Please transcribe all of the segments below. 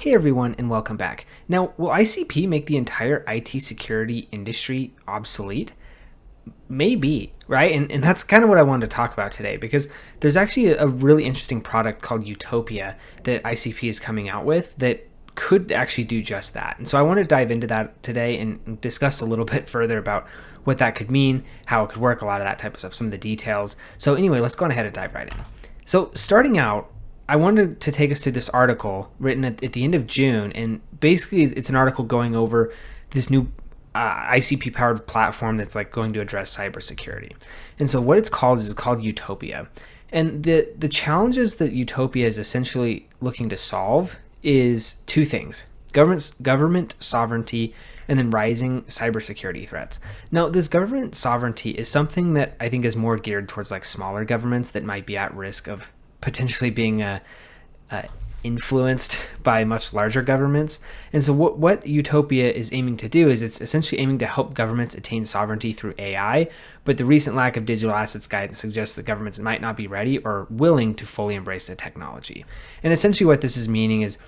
Hey everyone, and welcome back. Now, will ICP make the entire IT security industry obsolete? Maybe, right? And that's kind of what I wanted to talk about today, because there's actually a really interesting product called Utopia that ICP is coming out with that could actually do just that. And so I want to dive into that today and discuss a little bit further about what that could mean, how it could work, a lot of that type of stuff, some of the details. So anyway, let's go on ahead and dive right in. So starting out, I wanted to take us to this article written at the end of June, and basically it's an article going over this new ICP powered platform that's like going to address cybersecurity. And so what it's called is called Utopia. And the challenges that Utopia is essentially looking to solve is two things: government sovereignty and then rising cybersecurity threats. Now, this government sovereignty is something that I think is more geared towards like smaller governments that might be at risk of potentially being influenced by much larger governments. And so what Utopia is aiming to do is it's essentially aiming to help governments attain sovereignty through AI, but the recent lack of digital assets guidance suggests that governments might not be ready or willing to fully embrace the technology. And essentially what this is meaning is,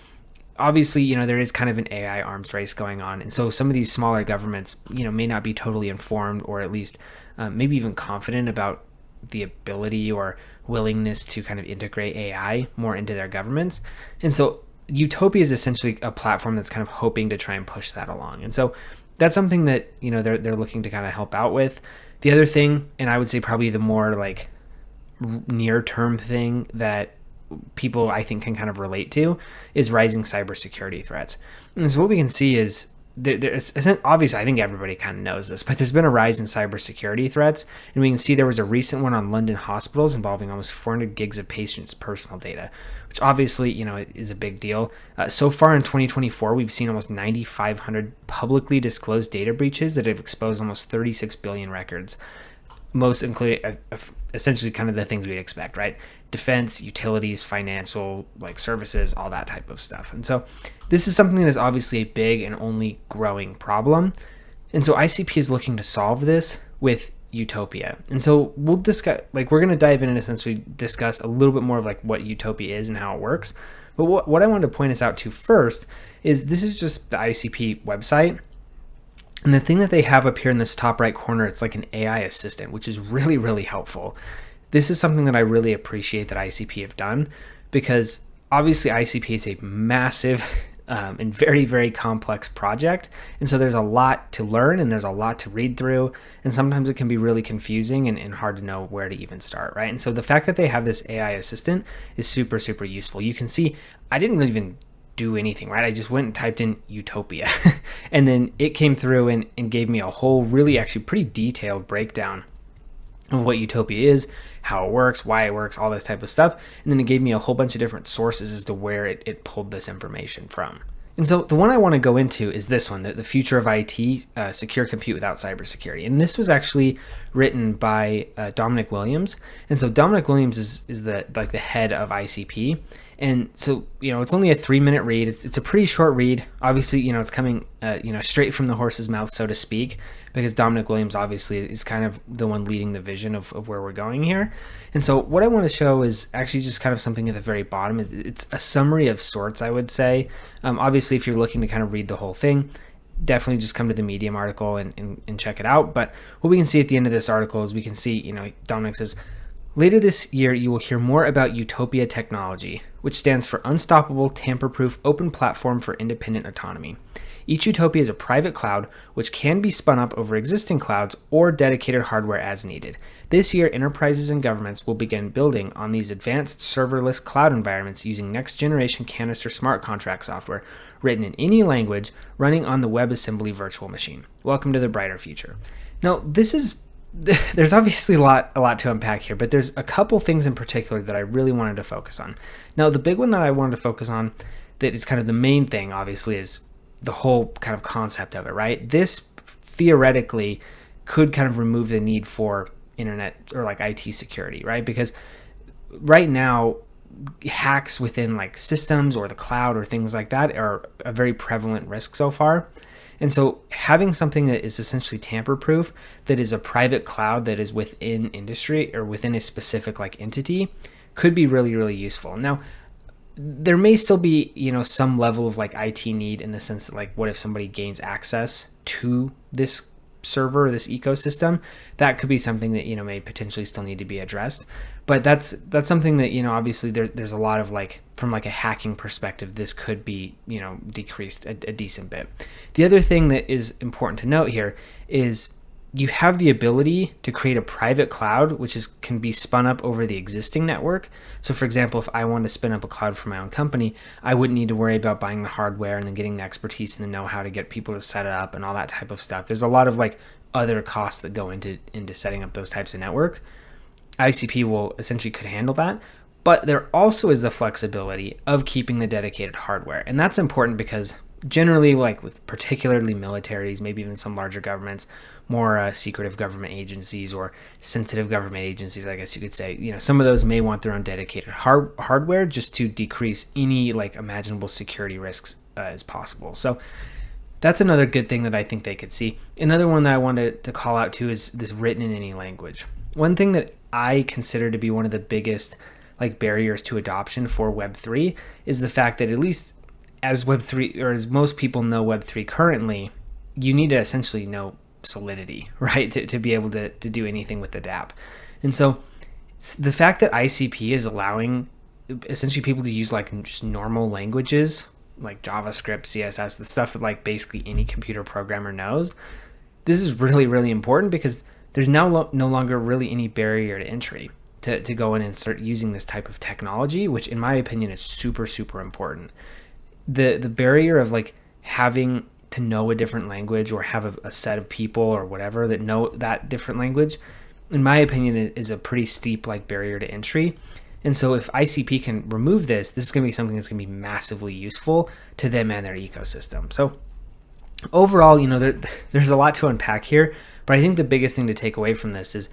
obviously, there is kind of an AI arms race going on. And so some of these smaller governments, may not be totally informed, or at least maybe even confident about the ability or willingness to kind of integrate AI more into their governments. And so Utopia is essentially a platform that's kind of hoping to try and push that along. And so that's something that, they're looking to kind of help out with. The other thing, and I would say probably the more like near term thing that people I think can kind of relate to, is rising cybersecurity threats. And so what we can see is there's obviously, I think everybody kind of knows this, but there's been a rise in cybersecurity threats, and we can see there was a recent one on London hospitals involving almost 400 gigs of patients' personal data, which obviously, is a big deal. So far in 2024, we've seen almost 9,500 publicly disclosed data breaches that have exposed almost 36 billion records, most including essentially kind of the things we'd expect, right? Defense, utilities, financial, like services, all that type of stuff. And so this is something that is obviously a big and only growing problem. And so ICP is looking to solve this with Utopia. And so we'll discuss, we're going to dive in and essentially discuss a little bit more of what Utopia is and how it works. But what I wanted to point us out to first is this is just the ICP website. And the thing that they have up here in this top right corner, it's like an AI assistant, which is really, really helpful. This is something that I really appreciate that ICP have done, because obviously ICP is a massive and very, very complex project. And so there's a lot to learn and there's a lot to read through. And sometimes it can be really confusing and hard to know where to even start, right? And so the fact that they have this AI assistant is super, super useful. You can see I didn't even do anything, right? I just went and typed in Utopia and then it came through and gave me a whole really actually pretty detailed breakdown of what Utopia is, how it works, why it works, all this type of stuff. And then it gave me a whole bunch of different sources as to where it pulled this information from. And so the one I want to go into is this one, the future of IT, secure compute without cybersecurity. And this was actually written by Dominic Williams. And so Dominic Williams is the head of ICP. And so, it's only a 3-minute read. It's a pretty short read. Obviously, it's coming, straight from the horse's mouth, so to speak, because Dominic Williams obviously is kind of the one leading the vision of where we're going here. And so what I want to show is actually just kind of something at the very bottom. It's a summary of sorts, I would say. Obviously, if you're looking to kind of read the whole thing, definitely just come to the Medium article and check it out. But what we can see at the end of this article is we can see, Dominic says, later this year, you will hear more about Utopia technology, which stands for Unstoppable, Tamper-Proof, Open Platform for Independent Autonomy. Each Utopia is a private cloud, which can be spun up over existing clouds or dedicated hardware as needed. This year, enterprises and governments will begin building on these advanced serverless cloud environments using next-generation Canister smart contract software written in any language, running on the WebAssembly virtual machine. Welcome to the brighter future. Now, there's obviously a lot to unpack here, but there's a couple things in particular that I really wanted to focus on. Now, the big one that I wanted to focus on, that is kind of the main thing, obviously, is the whole kind of concept of it, right? This theoretically could kind of remove the need for internet or IT security, right? Because right now, hacks within systems or the cloud or things like that are a very prevalent risk so far. And so having something that is essentially tamper-proof, that is a private cloud that is within industry or within a specific entity, could be really, really useful. Now, there may still be, some level of like IT need, in the sense that, like, what if somebody gains access to this server, this ecosystem? That could be something that, may potentially still need to be addressed. But that's something that, obviously there's a lot of, like, from like a hacking perspective, this could be, decreased a decent bit. The other thing that is important to note here is you have the ability to create a private cloud, which can be spun up over the existing network. So for example, if I wanted to spin up a cloud for my own company, I wouldn't need to worry about buying the hardware and then getting the expertise and the know-how to get people to set it up and all that type of stuff. There's a lot of like other costs that go into setting up those types of network. ICP will essentially could handle that, but there also is the flexibility of keeping the dedicated hardware. And that's important because generally, like with particularly militaries, maybe even some larger governments, more secretive government agencies or sensitive government agencies, I guess you could say, some of those may want their own dedicated hardware just to decrease any like imaginable security risks as possible. So that's another good thing that I think they could see. Another one that I wanted to call out too is this written in any language. One thing that I consider to be one of the biggest like barriers to adoption for Web3 is the fact that, at least as Web3, or as most people know Web3 currently, you need to essentially know Solidity, right, to be able to do anything with the dApp. And so the fact that ICP is allowing essentially people to use like just normal languages like JavaScript, CSS, the stuff that like basically any computer programmer knows, this is really, really important, because there's now no longer really any barrier to entry to go in and start using this type of technology, which in my opinion is super, super important. The barrier of like having to know a different language or have a set of people or whatever that know that different language, in my opinion, is a pretty steep like barrier to entry. And so if ICP can remove this is going to be something that's going to be massively useful to them and their ecosystem. So overall, there's a lot to unpack here, but I think the biggest thing to take away from this is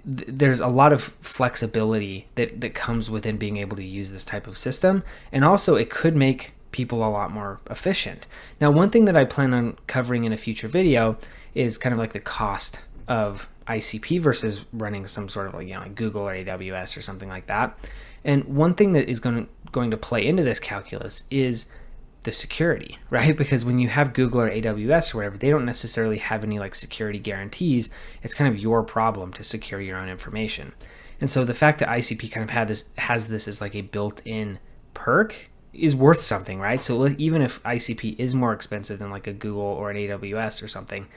there's a lot of flexibility that comes within being able to use this type of system. And also it could make people a lot more efficient. Now, one thing that I plan on covering in a future video is kind of like the cost of ICP versus running some sort of like Google or AWS or something like that. And one thing that is going to play into this calculus is the security, right? Because when you have Google or AWS or whatever, they don't necessarily have any like security guarantees. It's kind of your problem to secure your own information. And so the fact that ICP kind of has this as like a built-in perk is worth something, right? So even if ICP is more expensive than like a Google or an AWS or something,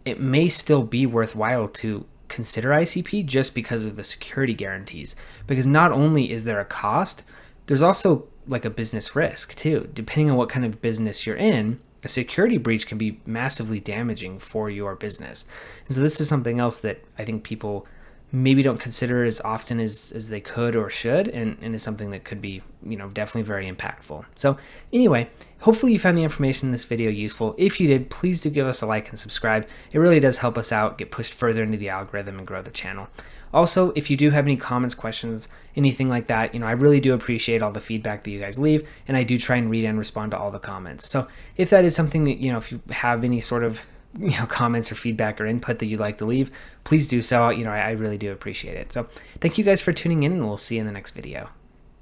it may still be worthwhile to consider ICP just because of the security guarantees. Because not only is there a cost, there's also like a business risk too. Depending on what kind of business you're in, a security breach can be massively damaging for your business. And so this is something else that I think people maybe don't consider as often as they could or should, and is something that could be, definitely very impactful. So anyway, hopefully you found the information in this video useful. If you did, please do give us a like and subscribe. It really does help us out, get pushed further into the algorithm and grow the channel. Also, if you do have any comments, questions, anything like that, I really do appreciate all the feedback that you guys leave, and I do try and read and respond to all the comments. So if that is something that, if you have any sort of comments or feedback or input that you'd like to leave, please do so. I really do appreciate it. So thank you guys for tuning in, and we'll see you in the next video.